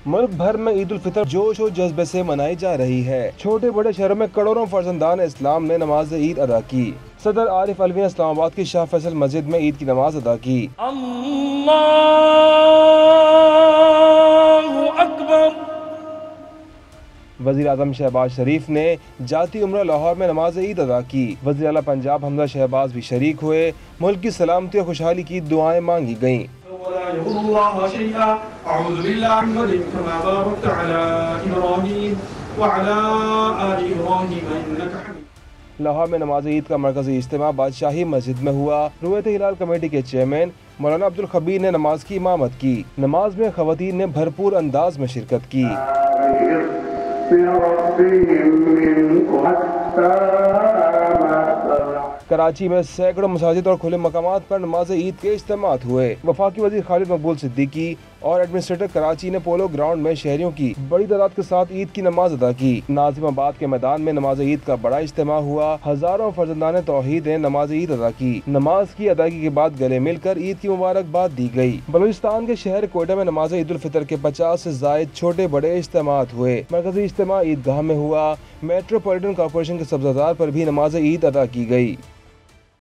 मुल्क भर में ईद उल फितर जोश और जज्बे से मनाई जा रही है। छोटे बड़े शहरों में करोड़ों फर्जंदान इस्लाम ने नमाज ईद अदा की। सदर आरिफ अलवी ने इस्लामाबाद की शाह फैसल मस्जिद में ईद की नमाज अदा की। अल्लाहु अकबर। वज़ीर आज़म शहबाज शरीफ ने जाती उम्रा लाहौर में नमाज ईद अदा की। वज़ीर आला पंजाब हमजा शहबाज भी शरीक हुए। मुल्क की सलामती और खुशहाली की दुआएं मांगी गयीं। लाहौर में नमाज ईद का मरकजी इज्तिमा बादशाही मस्जिद में हुआ। रुयत हिलाल कमेटी के चेयरमैन मौलाना अब्दुल खबीर ने नमाज की इमामत की। नमाज में खवातीन ने भरपूर अंदाज में शिरकत की। कराची में सैकड़ों मसाजिद और खुले मकामात पर नमाज ईद के इज्तिमात हुए। वफाकी वज़ीर खालिद मकबूल सिद्दीकी और एडमिनिस्ट्रेटर कराची ने पोलो ग्राउंड में शहरियों की बड़ी तादाद के साथ ईद की नमाज अदा की। नाजिमाबाद के मैदान में नमाज ईद का बड़ा इज्तिमा हुआ। हजारों फर्जंदान तौहीद ने नमाज ईद अदा की। नमाज की अदायगी के बाद गले मिलकर ईद की मुबारकबाद दी गई। बलूचिस्तान के शहर कोयटा में नमाज ईद उल फितर के 50 से जायद छोटे बड़े इज्तिमात हुए। मरकजी इज्तिमा ईदगाह में हुआ। मेट्रोपॉलिटन कॉरपोरेशन के सब्जादार पर भी नमाज ईद अदा की गई।